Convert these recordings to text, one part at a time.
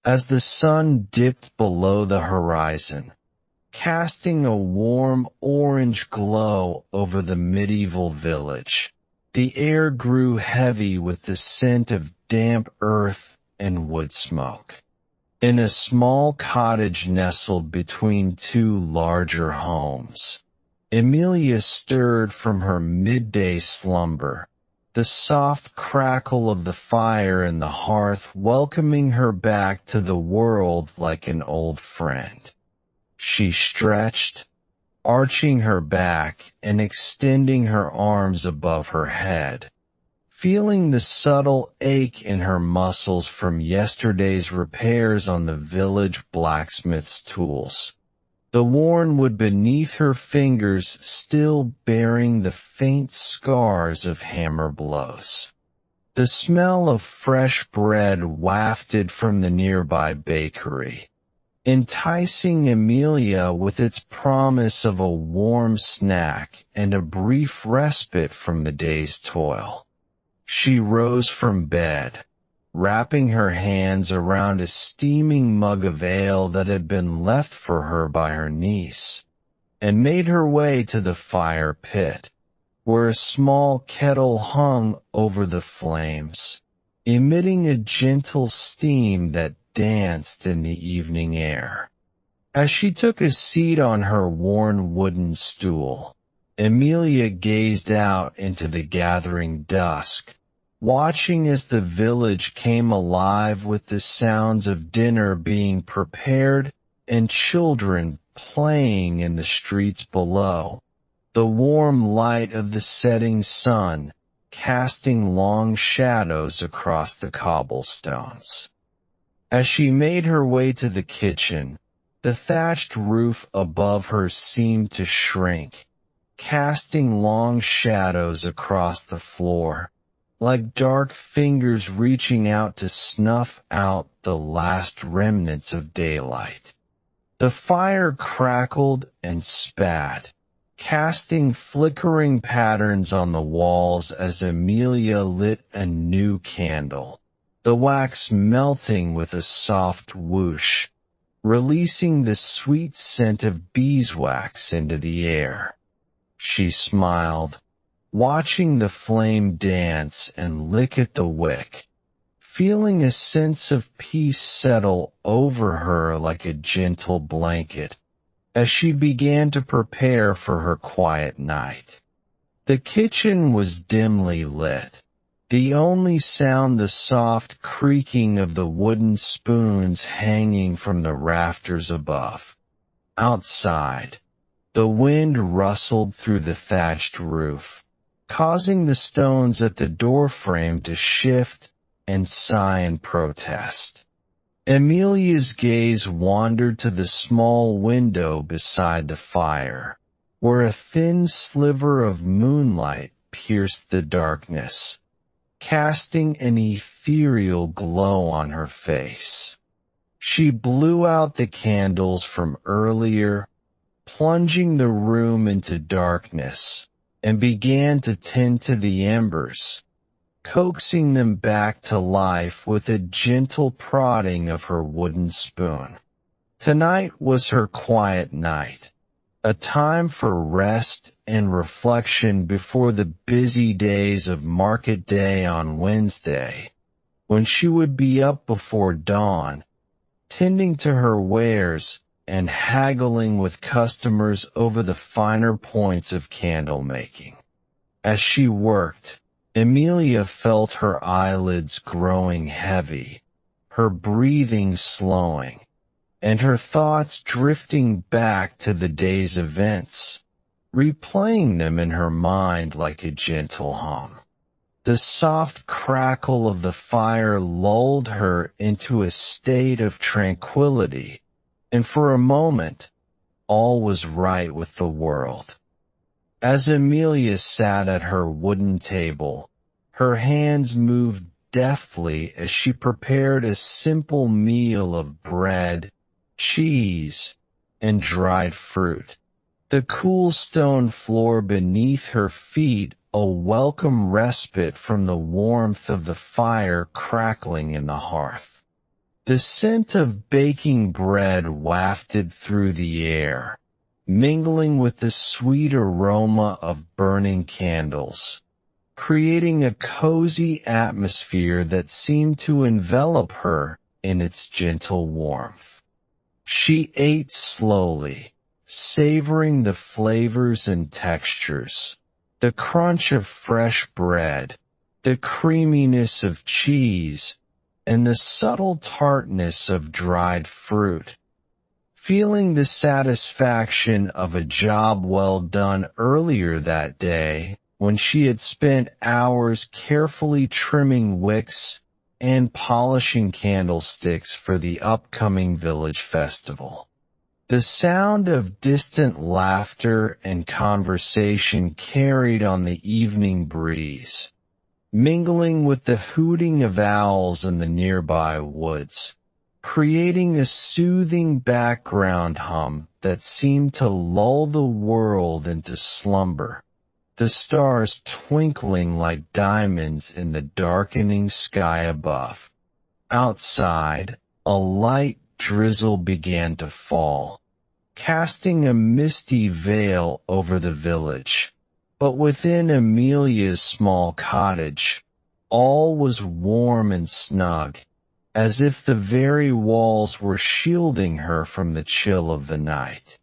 as the sun dipped below the horizon, casting a warm orange glow over the medieval village. The air grew heavy with the scent of damp earth and wood smoke. In a small cottage nestled between two larger homes, Amelia stirred from her midday slumber, the soft crackle of the fire in the hearth welcoming her back to the world like an old friend. She stretched, arching her back and extending her arms above her head, feeling the subtle ache in her muscles from yesterday's repairs on the village blacksmith's tools. The worn wood beneath her fingers still bearing the faint scars of hammer blows. The smell of fresh bread wafted from the nearby bakery, enticing Amelia with its promise of a warm snack and a brief respite from the day's toil. She rose from bed, wrapping her hands around a steaming mug of ale that had been left for her by her niece, and made her way to the fire pit, where a small kettle hung over the flames, emitting a gentle steam that danced in the evening air. As she took a seat on her worn wooden stool, Amelia gazed out into the gathering dusk, watching as the village came alive with the sounds of dinner being prepared and children playing in the streets below, the warm light of the setting sun casting long shadows across the cobblestones. As she made her way to the kitchen, the thatched roof above her seemed to shrink, casting long shadows across the floor, like dark fingers reaching out to snuff out the last remnants of daylight. The fire crackled and spat, casting flickering patterns on the walls as Amelia lit a new candle, the wax melting with a soft whoosh, releasing the sweet scent of beeswax into the air. She smiled, watching the flame dance and lick at the wick, feeling a sense of peace settle over her like a gentle blanket as she began to prepare for her quiet night. The kitchen was dimly lit, the only sound the soft creaking of the wooden spoons hanging from the rafters above. Outside, the wind rustled through the thatched roof, causing the stones at the doorframe to shift and sigh in protest. Amelia's gaze wandered to the small window beside the fire, where a thin sliver of moonlight pierced the darkness, casting an ethereal glow on her face. She blew out the candles from earlier, plunging the room into darkness, and began to tend to the embers, coaxing them back to life with a gentle prodding of her wooden spoon. Tonight was her quiet night, a time for rest and reflection before the busy days of market day on Wednesday, when she would be up before dawn, tending to her wares and haggling with customers over the finer points of candle making. As she worked, Amelia felt her eyelids growing heavy, her breathing slowing, and her thoughts drifting back to the day's events, replaying them in her mind like a gentle hum. The soft crackle of the fire lulled her into a state of tranquility, and for a moment, all was right with the world. As Amelia sat at her wooden table, her hands moved deftly as she prepared a simple meal of bread, cheese, and dried fruit. The cool stone floor beneath her feet a welcome respite from the warmth of the fire crackling in the hearth. The scent of baking bread wafted through the air, mingling with the sweet aroma of burning candles, creating a cozy atmosphere that seemed to envelop her in its gentle warmth. She ate slowly, savoring the flavors and textures, the crunch of fresh bread, the creaminess of cheese, and the subtle tartness of dried fruit, feeling the satisfaction of a job well done earlier that day when she had spent hours carefully trimming wicks and polishing candlesticks for the upcoming village festival. The sound of distant laughter and conversation carried on the evening breeze, mingling with the hooting of owls in the nearby woods, creating a soothing background hum that seemed to lull the world into slumber, the stars twinkling like diamonds in the darkening sky above. Outside, a light drizzle began to fall, casting a misty veil over the village. But within Amelia's small cottage, all was warm and snug, as if the very walls were shielding her from the chill of the night.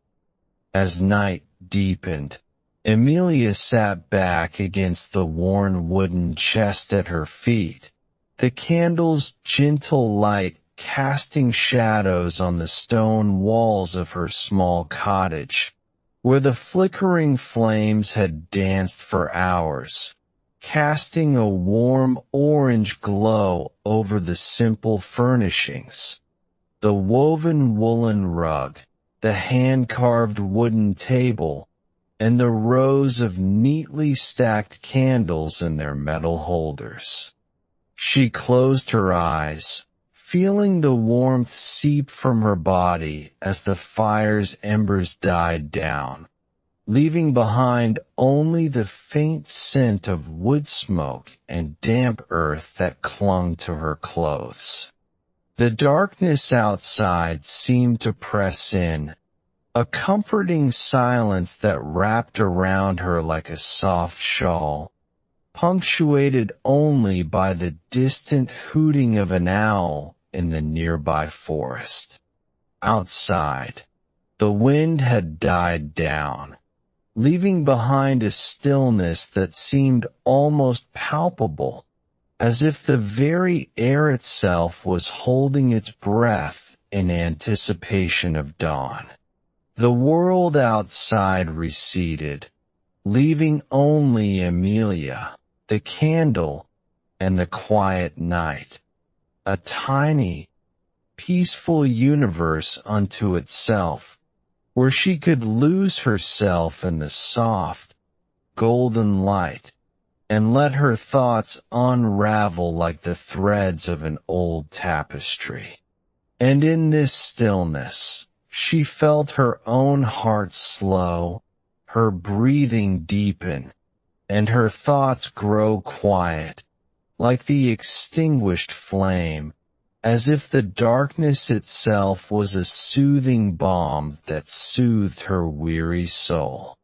As night deepened, Amelia sat back against the worn wooden chest at her feet, the candle's gentle light casting shadows on the stone walls of her small cottage, where the flickering flames had danced for hours, casting a warm orange glow over the simple furnishings. The woven woolen rug, the hand-carved wooden table, and the rows of neatly stacked candles in their metal holders. She closed her eyes, feeling the warmth seep from her body as the fire's embers died down, leaving behind only the faint scent of wood smoke and damp earth that clung to her clothes. The darkness outside seemed to press in, a comforting silence that wrapped around her like a soft shawl, punctuated only by the distant hooting of an owl in the nearby forest. Outside, the wind had died down, leaving behind a stillness that seemed almost palpable, as if the very air itself was holding its breath in anticipation of dawn. The world outside receded, leaving only Amelia, the candle, and the quiet night, a tiny, peaceful universe unto itself, where she could lose herself in the soft, golden light, and let her thoughts unravel like the threads of an old tapestry. And in this stillness, she felt her own heart slow, her breathing deepen, and her thoughts grow quiet, like the extinguished flame, as if the darkness itself was a soothing balm that soothed her weary soul.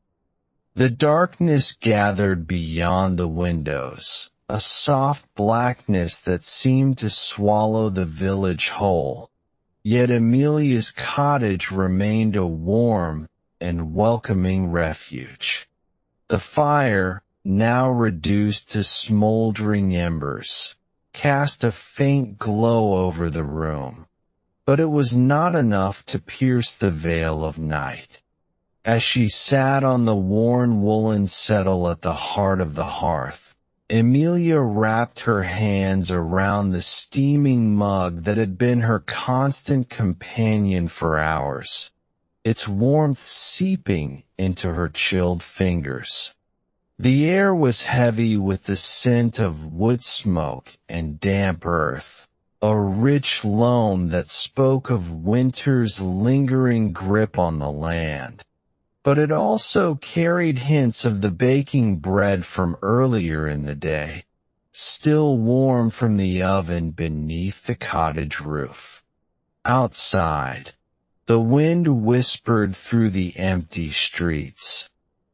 The darkness gathered beyond the windows, a soft blackness that seemed to swallow the village whole. Yet Amelia's cottage remained a warm and welcoming refuge. The fire, now reduced to smoldering embers, cast a faint glow over the room, but it was not enough to pierce the veil of night. As she sat on the worn woolen settle at the heart of the hearth, Amelia wrapped her hands around the steaming mug that had been her constant companion for hours, its warmth seeping into her chilled fingers. The air was heavy with the scent of wood smoke and damp earth, a rich loam that spoke of winter's lingering grip on the land. But it also carried hints of the baking bread from earlier in the day, still warm from the oven beneath the cottage roof. Outside, the wind whispered through the empty streets,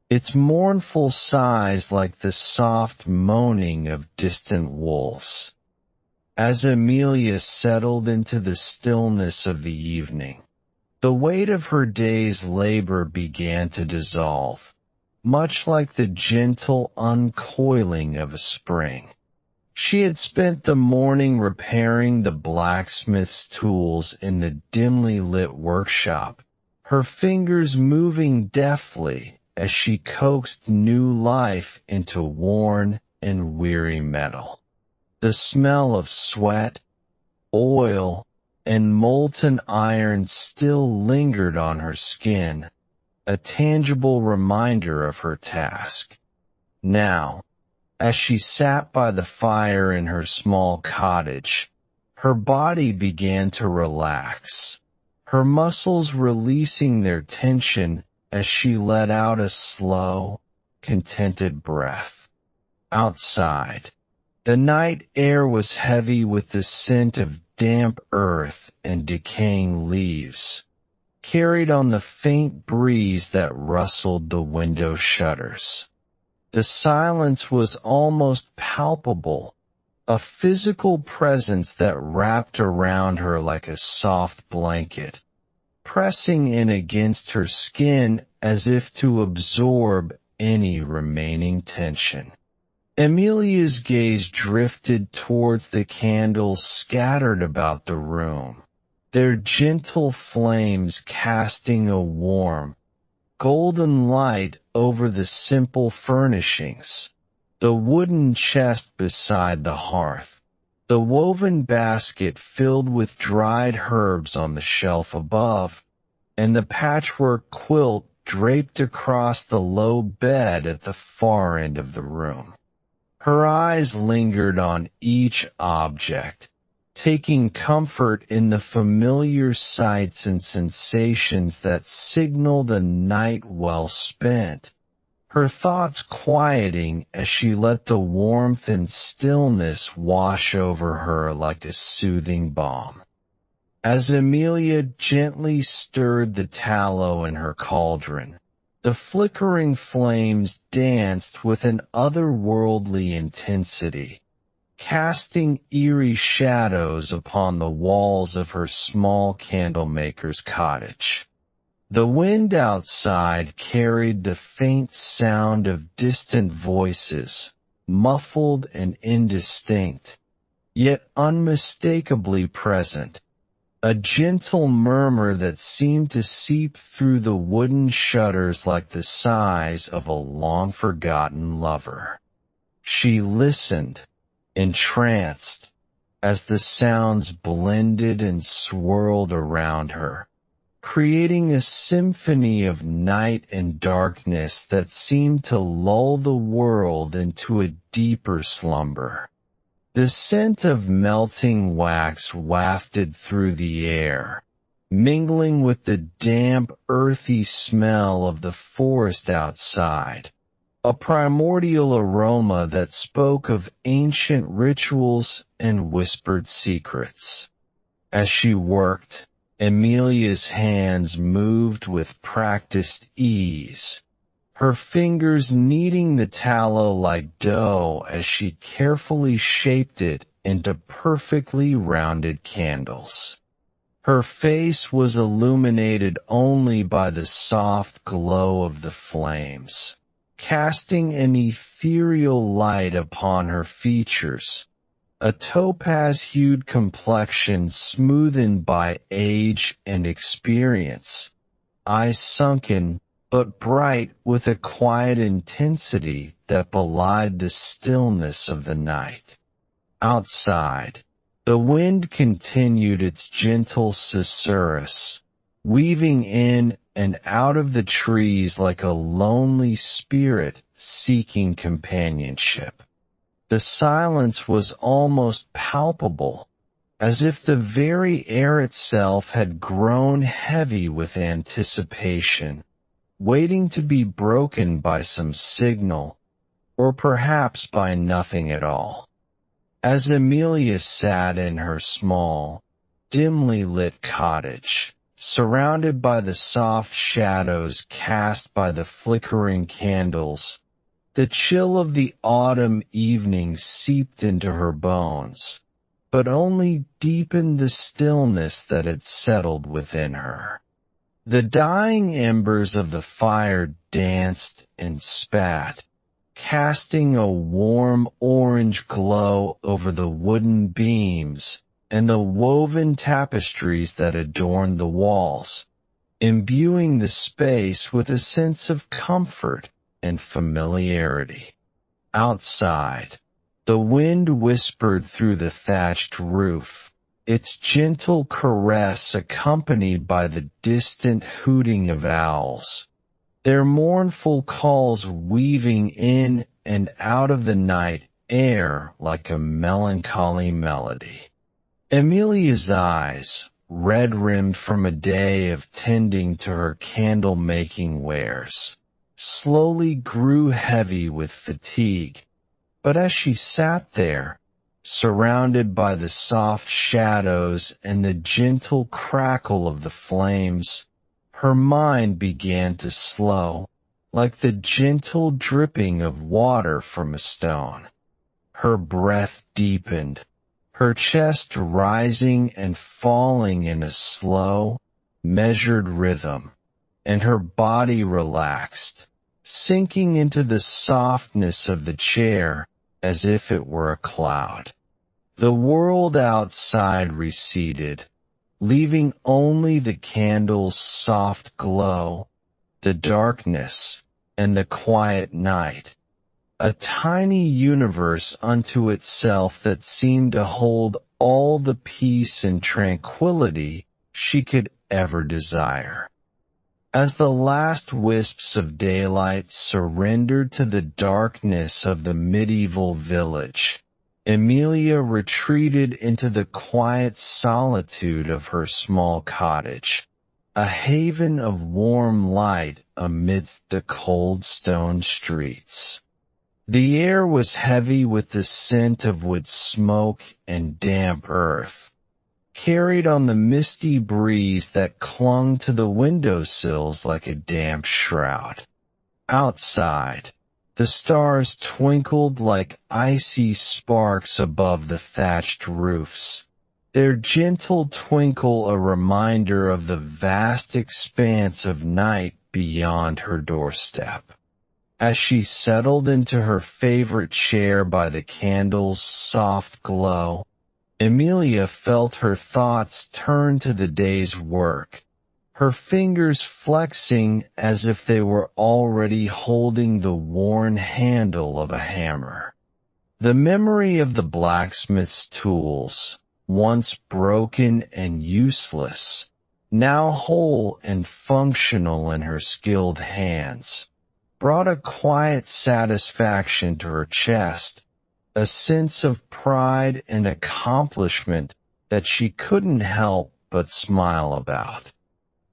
its mournful sighs like the soft moaning of distant wolves. As Amelia settled into the stillness of the evening, the weight of her day's labor began to dissolve, much like the gentle uncoiling of a spring. She had spent the morning repairing the blacksmith's tools in the dimly lit workshop, her fingers moving deftly as she coaxed new life into worn and weary metal. The smell of sweat, oil, and molten iron still lingered on her skin, a tangible reminder of her task. Now, as she sat by the fire in her small cottage, her body began to relax, her muscles releasing their tension as she let out a slow, contented breath. Outside, the night air was heavy with the scent of damp earth and decaying leaves, carried on the faint breeze that rustled the window shutters. The silence was almost palpable, a physical presence that wrapped around her like a soft blanket, pressing in against her skin as if to absorb any remaining tension. Amelia's gaze drifted towards the candles scattered about the room, their gentle flames casting a warm, golden light over the simple furnishings, the wooden chest beside the hearth, the woven basket filled with dried herbs on the shelf above, and the patchwork quilt draped across the low bed at the far end of the room. Her eyes lingered on each object, taking comfort in the familiar sights and sensations that signaled a night well spent, her thoughts quieting as she let the warmth and stillness wash over her like a soothing balm. As Amelia gently stirred the tallow in her cauldron, the flickering flames danced with an otherworldly intensity, casting eerie shadows upon the walls of her small candlemaker's cottage. The wind outside carried the faint sound of distant voices, muffled and indistinct, yet unmistakably present, a gentle murmur that seemed to seep through the wooden shutters like the sighs of a long-forgotten lover. She listened, entranced, as the sounds blended and swirled around her, creating a symphony of night and darkness that seemed to lull the world into a deeper slumber. The scent of melting wax wafted through the air, mingling with the damp, earthy smell of the forest outside, a primordial aroma that spoke of ancient rituals and whispered secrets. As she worked, Amelia's hands moved with practiced ease, her fingers kneading the tallow like dough as she carefully shaped it into perfectly rounded candles. Her face was illuminated only by the soft glow of the flames, casting an ethereal light upon her features, a topaz-hued complexion smoothened by age and experience, eyes sunken but bright with a quiet intensity that belied the stillness of the night. Outside, the wind continued its gentle susurrus, weaving in and out of the trees like a lonely spirit seeking companionship. The silence was almost palpable, as if the very air itself had grown heavy with anticipation, waiting to be broken by some signal, or perhaps by nothing at all. As Amelia sat in her small, dimly lit cottage, surrounded by the soft shadows cast by the flickering candles. The chill of the autumn evening seeped into her bones, but only deepened the stillness that had settled within her. The dying embers of the fire danced and spat, casting a warm orange glow over the wooden beams and the woven tapestries that adorned the walls, imbuing the space with a sense of comfort and familiarity. Outside, the wind whispered through the thatched roof, its gentle caress accompanied by the distant hooting of owls, their mournful calls weaving in and out of the night air like a melancholy melody. Amelia's eyes, red-rimmed from a day of tending to her candle-making wares, slowly grew heavy with fatigue, but as she sat there, surrounded by the soft shadows and the gentle crackle of the flames, her mind began to slow, like the gentle dripping of water from a stone. Her breath deepened, her chest rising and falling in a slow, measured rhythm, and her body relaxed, sinking into the softness of the chair as if it were a cloud. The world outside receded, leaving only the candle's soft glow, the darkness, and the quiet night, a tiny universe unto itself that seemed to hold all the peace and tranquility she could ever desire. As the last wisps of daylight surrendered to the darkness of the medieval village, Amelia retreated into the quiet solitude of her small cottage, a haven of warm light amidst the cold stone streets. The air was heavy with the scent of wood smoke and damp earth, carried on the misty breeze that clung to the windowsills like a damp shroud. Outside, the stars twinkled like icy sparks above the thatched roofs, their gentle twinkle a reminder of the vast expanse of night beyond her doorstep. As she settled into her favorite chair by the candle's soft glow, Amelia felt her thoughts turn to the day's work, her fingers flexing as if they were already holding the worn handle of a hammer. The memory of the blacksmith's tools, once broken and useless, now whole and functional in her skilled hands, brought a quiet satisfaction to her chest, a sense of pride and accomplishment that she couldn't help but smile about.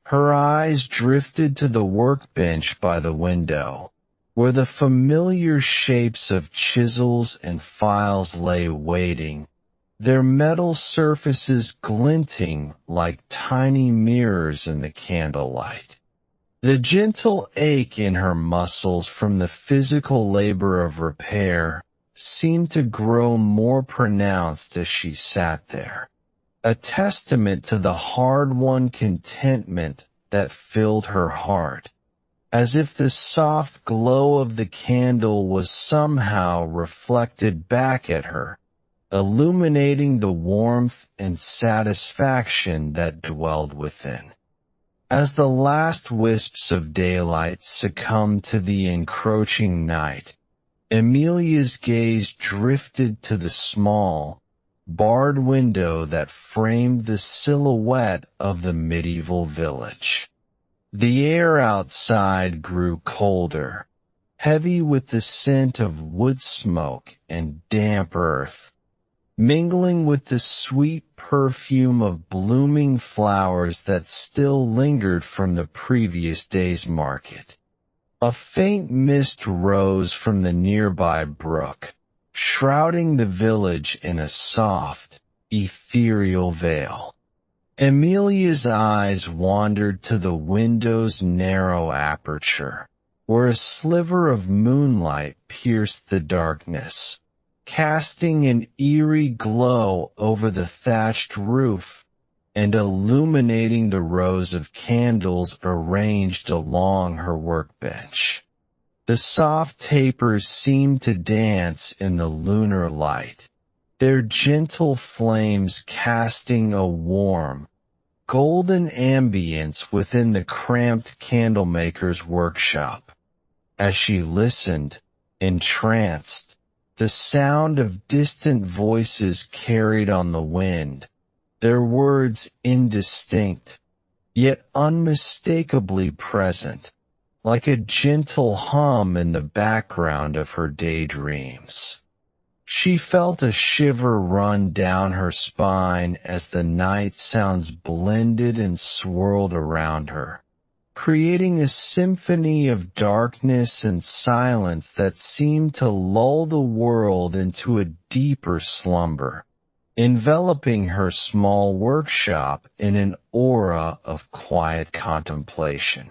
Her eyes drifted to the workbench by the window, where the familiar shapes of chisels and files lay waiting, their metal surfaces glinting like tiny mirrors in the candlelight. The gentle ache in her muscles from the physical labor of repair seemed to grow more pronounced as she sat there, a testament to the hard-won contentment that filled her heart, as if the soft glow of the candle was somehow reflected back at her, illuminating the warmth and satisfaction that dwelled within. As the last wisps of daylight succumbed to the encroaching night, Amelia's gaze drifted to the small, barred window that framed the silhouette of the medieval village. The air outside grew colder, heavy with the scent of wood smoke and damp earth, mingling with the sweet perfume of blooming flowers that still lingered from the previous day's market. A faint mist rose from the nearby brook, shrouding the village in a soft, ethereal veil. Amelia's eyes wandered to the window's narrow aperture, where a sliver of moonlight pierced the darkness, casting an eerie glow over the thatched roof and illuminating the rows of candles arranged along her workbench. The soft tapers seemed to dance in the lunar light, their gentle flames casting a warm, golden ambience within the cramped candlemaker's workshop. As she listened, entranced, the sound of distant voices carried on the wind, their words indistinct, yet unmistakably present, like a gentle hum in the background of her daydreams. She felt a shiver run down her spine as the night sounds blended and swirled around her, creating a symphony of darkness and silence that seemed to lull the world into a deeper slumber, enveloping her small workshop in an aura of quiet contemplation.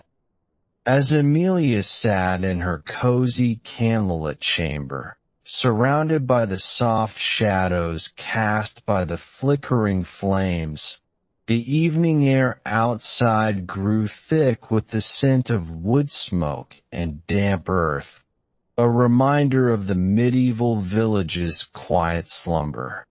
As Amelia sat in her cozy candlelit chamber, surrounded by the soft shadows cast by the flickering flames, the evening air outside grew thick with the scent of wood smoke and damp earth, a reminder of the medieval village's quiet slumber.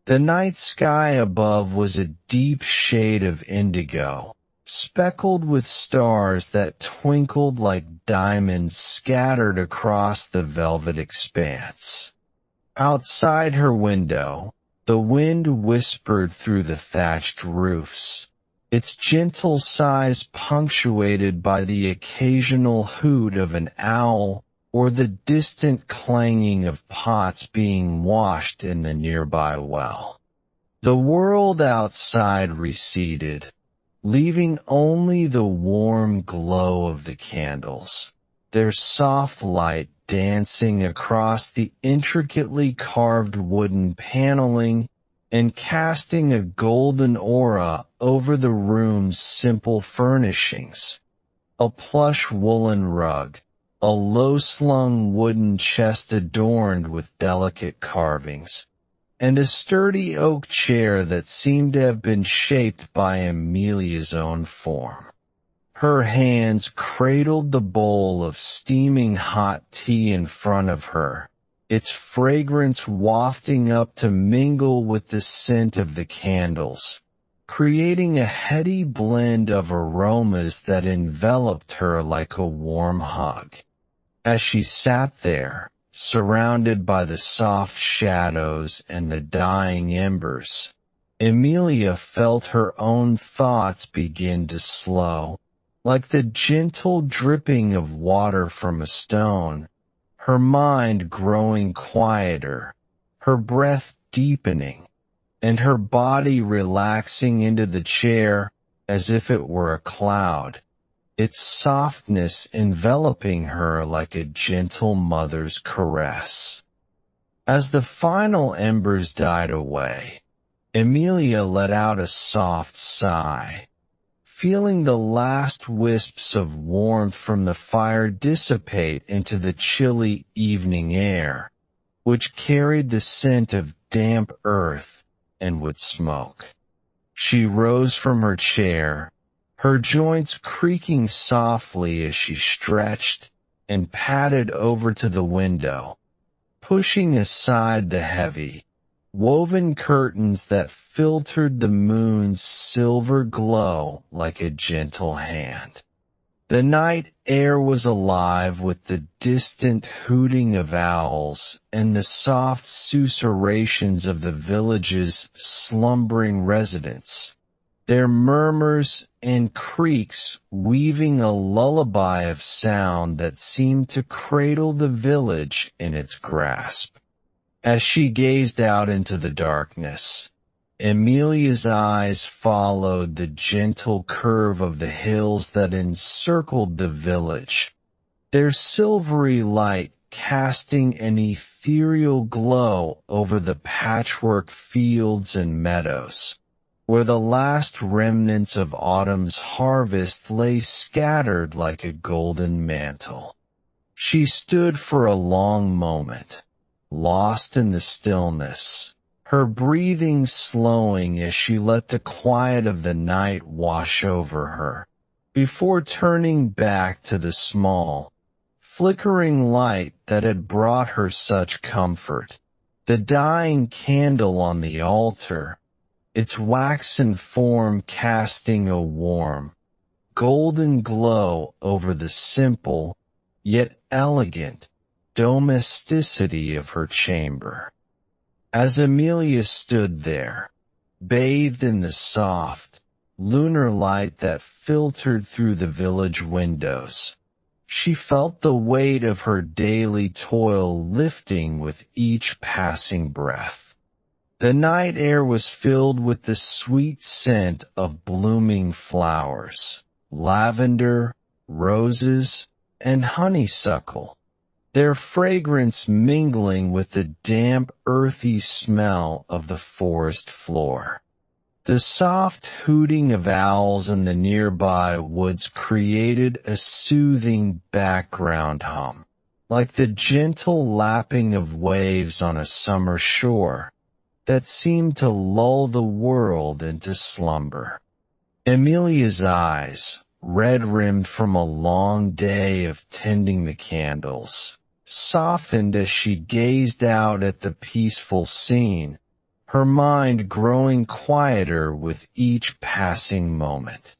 The night sky above was a deep shade of indigo, speckled with stars that twinkled like diamonds scattered across the velvet expanse. Outside her window, the wind whispered through the thatched roofs, its gentle sighs punctuated by the occasional hoot of an owl or the distant clanging of pots being washed in the nearby well. The world outside receded, leaving only the warm glow of the candles, their soft light dancing across the intricately carved wooden paneling and casting a golden aura over the room's simple furnishings. A plush woolen rug, a low-slung wooden chest adorned with delicate carvings, and a sturdy oak chair that seemed to have been shaped by Amelia's own form. Her hands cradled the bowl of steaming hot tea in front of her, its fragrance wafting up to mingle with the scent of the candles, creating a heady blend of aromas that enveloped her like a warm hug. As she sat there, surrounded by the soft shadows and the dying embers, Amelia felt her own thoughts begin to slow, like the gentle dripping of water from a stone, her mind growing quieter, her breath deepening, and her body relaxing into the chair as if it were a cloud, its softness enveloping her like a gentle mother's caress. As the final embers died away, Amelia let out a soft sigh, feeling the last wisps of warmth from the fire dissipate into the chilly evening air, which carried the scent of damp earth and wood smoke. She rose from her chair, her joints creaking softly as she stretched and padded over to the window, pushing aside the heavy, woven curtains that filtered the moon's silver glow like a gentle hand. The night air was alive with the distant hooting of owls and the soft susurrations of the village's slumbering residents, their murmurs and creaks weaving a lullaby of sound that seemed to cradle the village in its grasp. As she gazed out into the darkness, Amelia's eyes followed the gentle curve of the hills that encircled the village, their silvery light casting an ethereal glow over the patchwork fields and meadows, where the last remnants of autumn's harvest lay scattered like a golden mantle. She stood for a long moment, lost in the stillness, her breathing slowing as she let the quiet of the night wash over her, before turning back to the small, flickering light that had brought her such comfort. The dying candle on the altar, its waxen form casting a warm, golden glow over the simple, yet elegant, domesticity of her chamber. As Amelia stood there, bathed in the soft, lunar light that filtered through the village windows, she felt the weight of her daily toil lifting with each passing breath. The night air was filled with the sweet scent of blooming flowers, lavender, roses, and honeysuckle, their fragrance mingling with the damp, earthy smell of the forest floor. The soft hooting of owls in the nearby woods created a soothing background hum, like the gentle lapping of waves on a summer shore, that seemed to lull the world into slumber. Amelia's eyes, red-rimmed from a long day of tending the candles, softened as she gazed out at the peaceful scene, her mind growing quieter with each passing moment.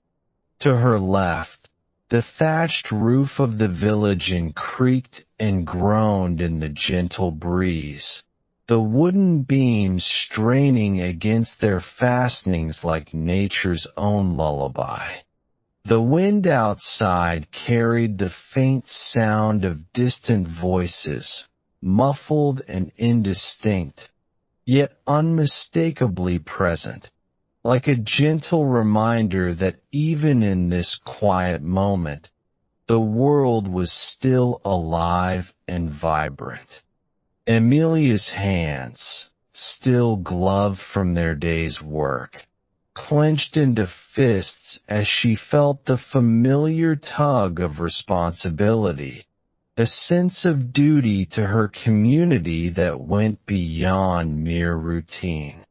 To her left, the thatched roof of the village creaked and groaned in the gentle breeze, the wooden beams straining against their fastenings like nature's own lullaby. The wind outside carried the faint sound of distant voices, muffled and indistinct, yet unmistakably present, like a gentle reminder that even in this quiet moment, the world was still alive and vibrant. Amelia's hands, still gloved from their day's work, clenched into fists as she felt the familiar tug of responsibility, a sense of duty to her community that went beyond mere routine.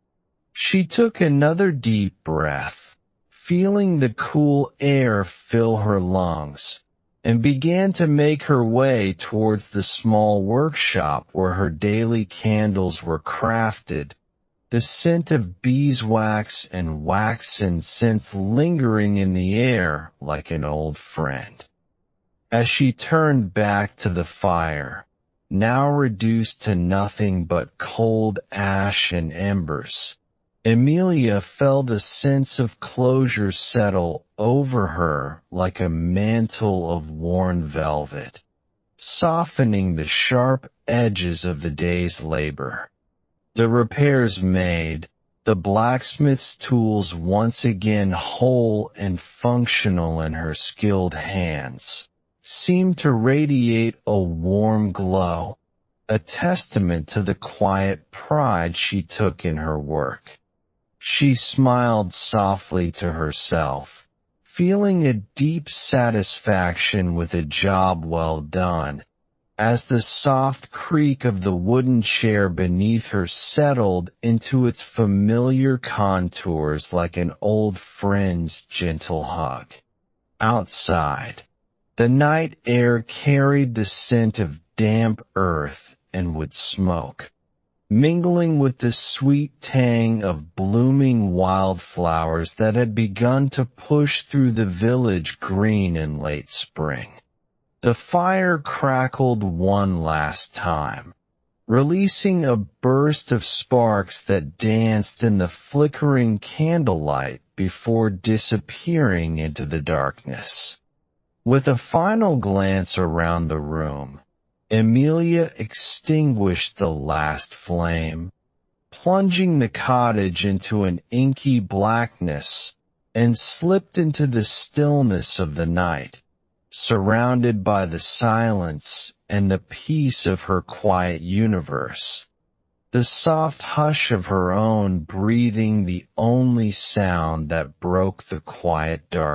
She took another deep breath, feeling the cool air fill her lungs, and began to make her way towards the small workshop where her daily candles were crafted, the scent of beeswax and waxen scents lingering in the air like an old friend. As she turned back to the fire, now reduced to nothing but cold ash and embers, Amelia felt a sense of closure settle over her like a mantle of worn velvet, softening the sharp edges of the day's labor. The repairs made, the blacksmith's tools once again whole and functional in her skilled hands, seemed to radiate a warm glow, a testament to the quiet pride she took in her work. She smiled softly to herself, feeling a deep satisfaction with a job well done, as the soft creak of the wooden chair beneath her settled into its familiar contours like an old friend's gentle hug. Outside, the night air carried the scent of damp earth and wood smoke, mingling with the sweet tang of blooming wildflowers that had begun to push through the village green in late spring. The fire crackled one last time, releasing a burst of sparks that danced in the flickering candlelight before disappearing into the darkness. With a final glance around the room, Amelia extinguished the last flame, plunging the cottage into an inky blackness, and slipped into the stillness of the night, surrounded by the silence and the peace of her quiet universe. the soft hush of her own breathing the only sound that broke the quiet darkness.